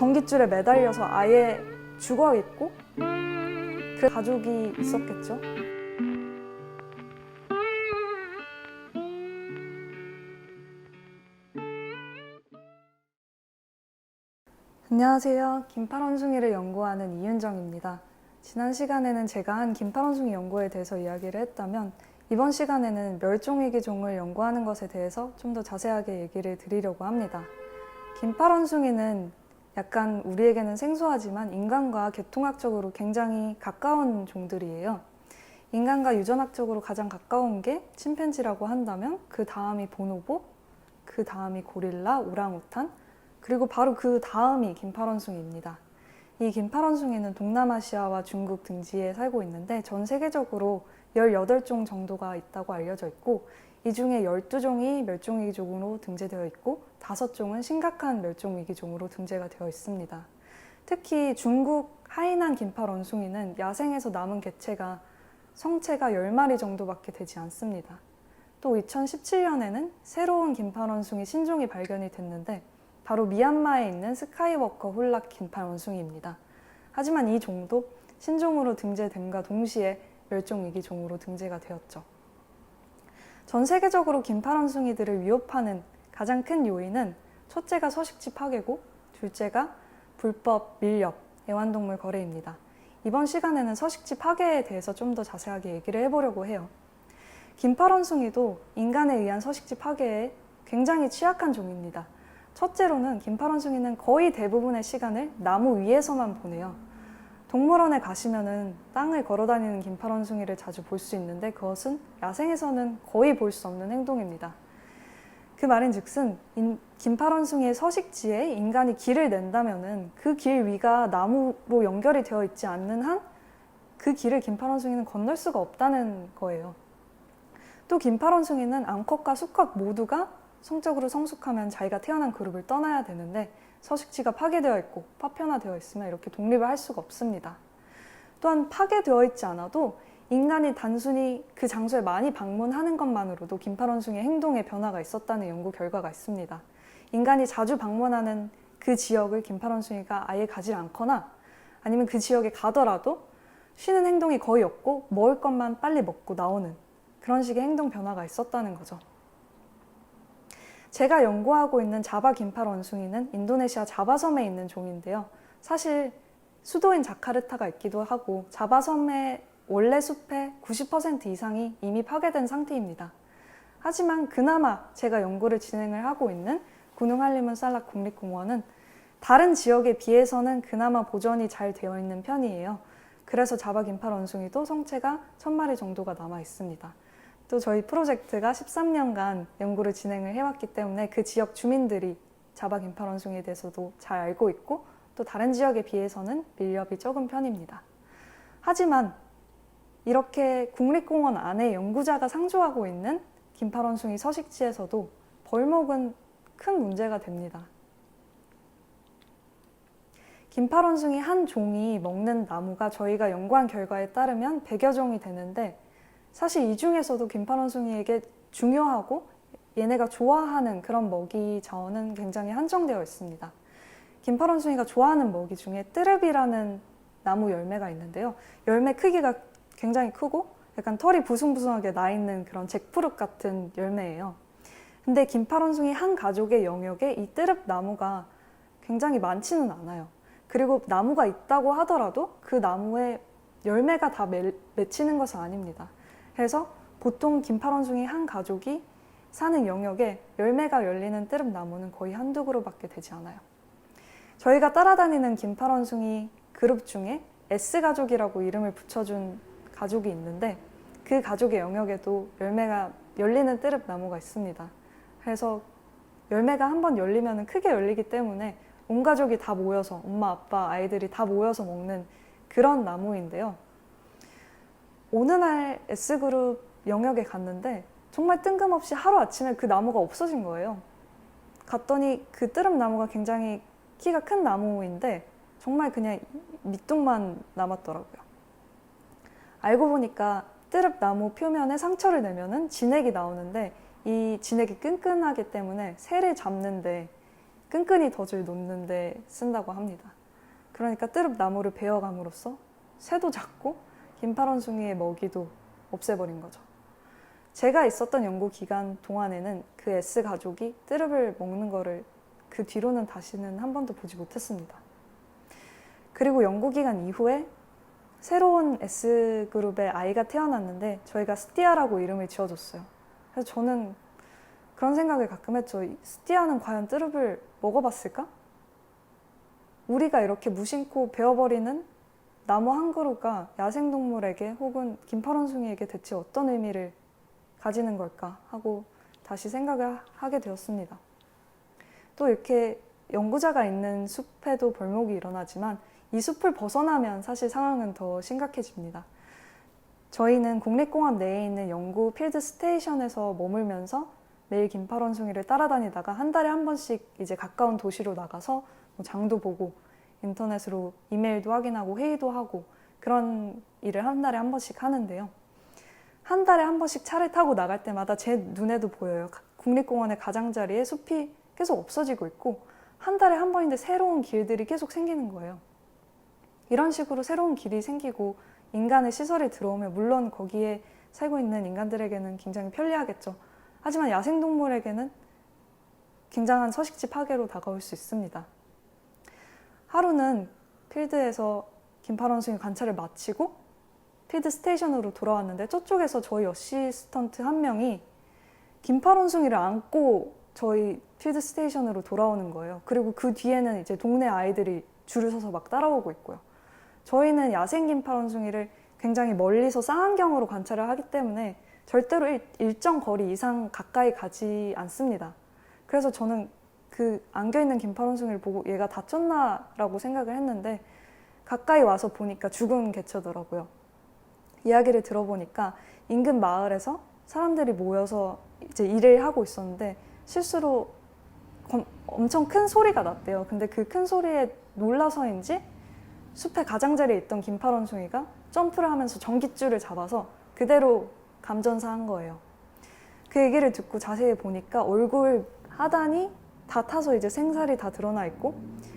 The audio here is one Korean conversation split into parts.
전깃줄에 매달려서 아예 죽어 있고 그 가족이 있었겠죠. 안녕하세요. 긴팔 원숭이를 연구하는 이윤정입니다. 지난 시간에는 제가 한 긴팔 원숭이 연구에 대해서 이야기를 했다면 이번 시간에는 멸종위기 종을 연구하는 것에 대해서 좀 더 자세하게 얘기를 드리려고 합니다. 긴팔 원숭이는 약간 우리에게는 생소하지만 인간과 계통학적으로 굉장히 가까운 종들이에요. 인간과 유전학적으로 가장 가까운 게 침팬지라고 한다면 그 다음이 보노보, 그 다음이 고릴라, 오랑우탄, 그리고 바로 그 다음이 긴팔 원숭이입니다. 이 긴팔 원숭이는 동남아시아와 중국 등지에 살고 있는데 전 세계적으로 18종 정도가 있다고 알려져 있고 이 중에 12종이 멸종위기종으로 등재되어 있고 5종은 심각한 멸종위기종으로 등재가 되어 있습니다. 특히 중국 하이난 긴팔 원숭이는 야생에서 남은 개체가 성체가 10마리 정도밖에 되지 않습니다. 또 2017년에는 새로운 긴팔 원숭이 신종이 발견이 됐는데 바로 미얀마에 있는 스카이워커 홀락 긴팔 원숭이입니다. 하지만 이 종도 신종으로 등재됨과 동시에 멸종위기종으로 등재가 되었죠. 전 세계적으로 긴팔 원숭이들을 위협하는 가장 큰 요인은 첫째가 서식지 파괴고 둘째가 불법 밀렵, 애완동물 거래입니다. 이번 시간에는 서식지 파괴에 대해서 좀 더 자세하게 얘기를 해보려고 해요. 긴팔 원숭이도 인간에 의한 서식지 파괴에 굉장히 취약한 종입니다. 첫째로는 긴팔 원숭이는 거의 대부분의 시간을 나무 위에서만 보내요. 동물원에 가시면은 땅을 걸어 다니는 긴팔 원숭이를 자주 볼 수 있는데 그것은 야생에서는 거의 볼 수 없는 행동입니다. 그 말인즉슨 긴팔 원숭이의 서식지에 인간이 길을 낸다면은 그 길 위가 나무로 연결이 되어 있지 않는 한 그 길을 긴팔 원숭이는 건널 수가 없다는 거예요. 또 긴팔 원숭이는 암컷과 수컷 모두가 성적으로 성숙하면 자기가 태어난 그룹을 떠나야 되는데 서식지가 파괴되어 있고 파편화되어 있으면 이렇게 독립을 할 수가 없습니다. 또한 파괴되어 있지 않아도 인간이 단순히 그 장소에 많이 방문하는 것만으로도 긴팔 원숭이의 행동에 변화가 있었다는 연구 결과가 있습니다. 인간이 자주 방문하는 그 지역을 긴팔 원숭이가 아예 가지 않거나 아니면 그 지역에 가더라도 쉬는 행동이 거의 없고 먹을 것만 빨리 먹고 나오는 그런 식의 행동 변화가 있었다는 거죠. 제가 연구하고 있는 자바 긴팔 원숭이는 인도네시아 자바섬에 있는 종인데요. 사실 수도인 자카르타가 있기도 하고 자바섬의 원래 숲의 90% 이상이 이미 파괴된 상태입니다. 하지만 그나마 제가 연구를 진행을 하고 있는 구능 할리문 살락 국립공원은 다른 지역에 비해서는 그나마 보존이 잘 되어 있는 편이에요. 그래서 자바 긴팔 원숭이도 성체가 1000마리 정도가 남아 있습니다. 또 저희 프로젝트가 13년간 연구를 진행을 해왔기 때문에 그 지역 주민들이 자바 긴팔 원숭이에 대해서도 잘 알고 있고 또 다른 지역에 비해서는 밀렵이 적은 편입니다. 하지만 이렇게 국립공원 안에 연구자가 상주하고 있는 긴팔 원숭이 서식지에서도 벌목은 큰 문제가 됩니다. 긴팔 원숭이 한 종이 먹는 나무가 저희가 연구한 결과에 따르면 100여 종이 되는데 사실 이 중에서도 긴팔 원숭이에게 중요하고 얘네가 좋아하는 그런 먹이 자원은 굉장히 한정되어 있습니다. 긴팔 원숭이가 좋아하는 먹이 중에 뜨릅이라는 나무 열매가 있는데요. 열매 크기가 굉장히 크고 약간 털이 부숭부숭하게 나 있는 그런 잭프룻 같은 열매예요. 근데 긴팔 원숭이 한 가족의 영역에 이 뜨릅 나무가 굉장히 많지는 않아요. 그리고 나무가 있다고 하더라도 그 나무에 열매가 다 맺히는 것은 아닙니다. 그래서 보통 긴팔 원숭이 한 가족이 사는 영역에 열매가 열리는 뜨릅 나무는 거의 한두 그루밖에 되지 않아요. 저희가 따라다니는 긴팔 원숭이 그룹 중에 S가족이라고 이름을 붙여준 가족이 있는데 그 가족의 영역에도 열매가 열리는 뜨릅 나무가 있습니다. 그래서 열매가 한번 열리면 크게 열리기 때문에 온 가족이 다 모여서 엄마, 아빠, 아이들이 다 모여서 먹는 그런 나무인데요. 어느 날 S그룹 영역에 갔는데 정말 뜬금없이 하루아침에 그 나무가 없어진 거예요. 갔더니 그 뜨릅 나무가 굉장히 키가 큰 나무인데 정말 그냥 밑둥만 남았더라고요. 알고 보니까 뜨릅 나무 표면에 상처를 내면은 진액이 나오는데 이 진액이 끈끈하기 때문에 새를 잡는데 끈끈이 덫을 놓는 데 쓴다고 합니다. 그러니까 뜰읍나무를 베어감으로써 새도 잡고 긴팔원숭이의 먹이도 없애버린 거죠. 제가 있었던 연구 기간 동안에는 그 S 가족이 뜰읍을 먹는 거를 그 뒤로는 다시는 한 번도 보지 못했습니다. 그리고 연구 기간 이후에 새로운 S그룹의 아이가 태어났는데 저희가 스티아라고 이름을 지어줬어요. 그래서 저는 그런 생각을 가끔 했죠. 스티아는 과연 뜰읍을 먹어봤을까? 우리가 이렇게 무심코 베어버리는 나무 한 그루가 야생동물에게 혹은 긴팔원숭이에게 대체 어떤 의미를 가지는 걸까 하고 다시 생각을 하게 되었습니다. 또 이렇게 연구자가 있는 숲에도 벌목이 일어나지만 이 숲을 벗어나면 사실 상황은 더 심각해집니다. 저희는 국립공원 내에 있는 연구 필드 스테이션에서 머물면서 매일 긴팔원숭이를 따라다니다가 한 달에 한 번씩 이제 가까운 도시로 나가서 장도 보고 인터넷으로 이메일도 확인하고 회의도 하고 그런 일을 한 달에 한 번씩 하는데요. 한 달에 한 번씩 차를 타고 나갈 때마다 제 눈에도 보여요. 국립공원의 가장자리에 숲이 계속 없어지고 있고 한 달에 한 번인데 새로운 길들이 계속 생기는 거예요. 이런 식으로 새로운 길이 생기고 인간의 시설이 들어오면 물론 거기에 살고 있는 인간들에게는 굉장히 편리하겠죠. 하지만 야생동물에게는 굉장한 서식지 파괴로 다가올 수 있습니다. 하루는 필드에서 긴팔원숭이 관찰을 마치고 필드 스테이션으로 돌아왔는데 저쪽에서 저희 어시스턴트 한 명이 긴팔원숭이를 안고 저희 필드 스테이션으로 돌아오는 거예요. 그리고 그 뒤에는 이제 동네 아이들이 줄을 서서 막 따라오고 있고요. 저희는 야생 긴팔원숭이를 굉장히 멀리서 쌍안경으로 관찰을 하기 때문에 절대로 일정 거리 이상 가까이 가지 않습니다. 그래서 저는 그 안겨있는 긴팔원숭이를 보고 얘가 다쳤나라고 생각을 했는데 가까이 와서 보니까 죽은 개체더라고요. 이야기를 들어보니까 인근 마을에서 사람들이 모여서 이제 일을 하고 있었는데 실수로 엄청 큰 소리가 났대요. 근데 그 큰 소리에 놀라서인지 숲의 가장자리에 있던 긴팔원숭이가 점프를 하면서 전깃줄을 잡아서 그대로 감전사한 거예요. 그 얘기를 듣고 자세히 보니까 얼굴 하단이 다 타서 이제 생살이 다 드러나 있고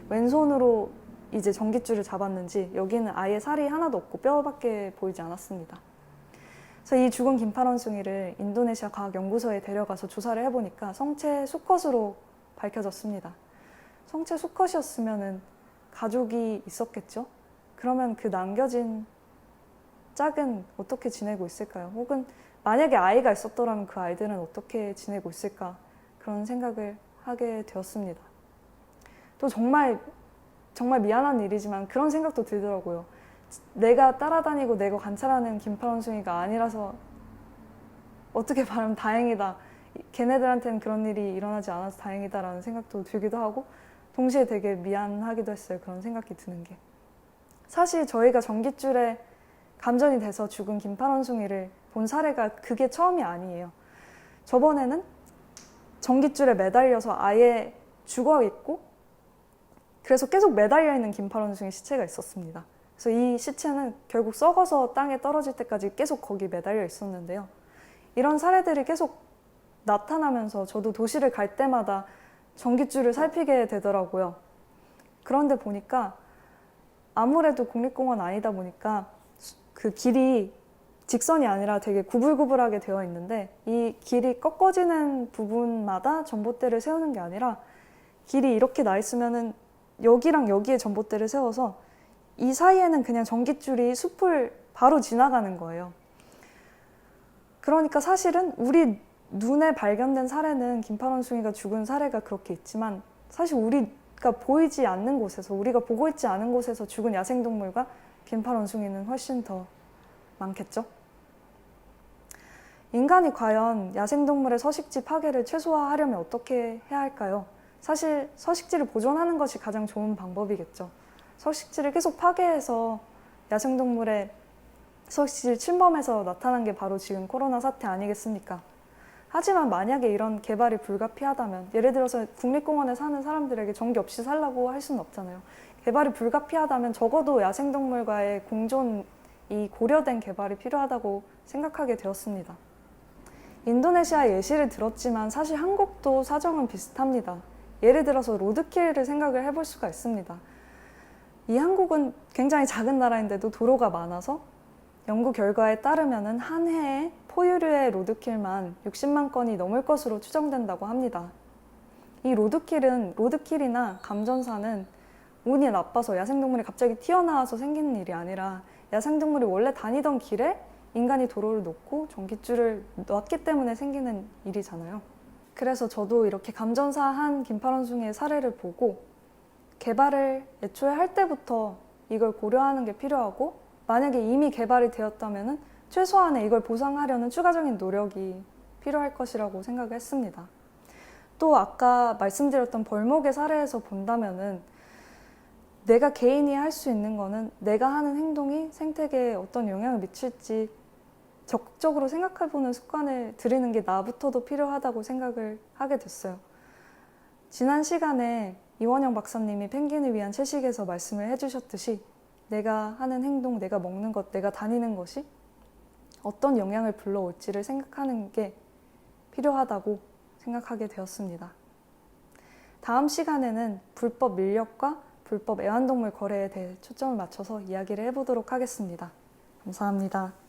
왼손으로 이제 전깃줄을 잡았는지 여기는 아예 살이 하나도 없고 뼈밖에 보이지 않았습니다. 그래서 이 죽은 긴팔원숭이를 인도네시아 과학연구소에 데려가서 조사를 해보니까 성체 수컷으로 밝혀졌습니다. 성체 수컷이었으면 가족이 있었겠죠? 그러면 그 남겨진 짝은 어떻게 지내고 있을까요? 혹은 만약에 아이가 있었더라면 그 아이들은 어떻게 지내고 있을까? 그런 생각을 하게 되었습니다. 또 정말 미안한 일이지만 그런 생각도 들더라고요. 내가 따라다니고 내가 관찰하는 긴팔원숭이가 아니라서 어떻게 말하면 다행이다. 걔네들한테는 그런 일이 일어나지 않아서 다행이다라는 생각도 들기도 하고 동시에 되게 미안하기도 했어요. 그런 생각이 드는 게. 사실 저희가 전깃줄에 감전이 돼서 죽은 긴팔원숭이를 본 사례가 그게 처음이 아니에요. 저번에는 전깃줄에 매달려서 아예 죽어 있고 그래서 계속 매달려 있는 긴팔원숭이 시체가 있었습니다. 그래서 이 시체는 결국 썩어서 땅에 떨어질 때까지 계속 거기 매달려 있었는데요. 이런 사례들이 계속 나타나면서 저도 도시를 갈 때마다 전깃줄을 살피게 되더라고요. 그런데 보니까 아무래도 국립공원 아니다 보니까 그 길이 직선이 아니라 되게 구불구불하게 되어 있는데 이 길이 꺾어지는 부분마다 전봇대를 세우는 게 아니라 길이 이렇게 나 있으면은 여기랑 여기에 전봇대를 세워서 이 사이에는 그냥 전깃줄이 숲을 바로 지나가는 거예요. 그러니까 사실은 우리 눈에 발견된 사례는 긴팔원숭이가 죽은 사례가 그렇게 있지만 사실 우리가 보이지 않는 곳에서 우리가 보고 있지 않은 곳에서 죽은 야생동물과 긴팔원숭이는 훨씬 더 많겠죠? 인간이 과연 야생동물의 서식지 파괴를 최소화하려면 어떻게 해야 할까요? 사실 서식지를 보존하는 것이 가장 좋은 방법이겠죠. 서식지를 계속 파괴해서 야생동물의 서식지를 침범해서 나타난 게 바로 지금 코로나 사태 아니겠습니까? 하지만 만약에 이런 개발이 불가피하다면 예를 들어서 국립공원에 사는 사람들에게 전기 없이 살라고 할 수는 없잖아요. 개발이 불가피하다면 적어도 야생동물과의 공존이 고려된 개발이 필요하다고 생각하게 되었습니다. 인도네시아 예시를 들었지만 사실 한국도 사정은 비슷합니다. 예를 들어서 로드킬을 생각을 해볼 수가 있습니다. 이 한국은 굉장히 작은 나라인데도 도로가 많아서 연구 결과에 따르면 한 해에 포유류의 로드킬만 60만 건이 넘을 것으로 추정된다고 합니다. 이 로드킬이나 감전사는 운이 나빠서 야생동물이 갑자기 튀어나와서 생기는 일이 아니라 야생동물이 원래 다니던 길에 인간이 도로를 놓고 전깃줄을 놨기 때문에 생기는 일이잖아요. 그래서 저도 이렇게 감전사한 긴팔원숭이의 사례를 보고 개발을 애초에 할 때부터 이걸 고려하는 게 필요하고, 만약에 이미 개발이 되었다면 최소한의 이걸 보상하려는 추가적인 노력이 필요할 것이라고 생각을 했습니다. 또 아까 말씀드렸던 벌목의 사례에서 본다면은 내가 개인이 할 수 있는 거는 내가 하는 행동이 생태계에 어떤 영향을 미칠지 적극적으로 생각해보는 습관을 들이는 게 나부터도 필요하다고 생각을 하게 됐어요. 지난 시간에 이원영 박사님이 펭귄을 위한 채식에서 말씀을 해주셨듯이 내가 하는 행동, 내가 먹는 것, 내가 다니는 것이 어떤 영향을 불러올지를 생각하는 게 필요하다고 생각하게 되었습니다. 다음 시간에는 불법 밀렵과 불법 애완동물 거래에 대해 초점을 맞춰서 이야기를 해보도록 하겠습니다. 감사합니다.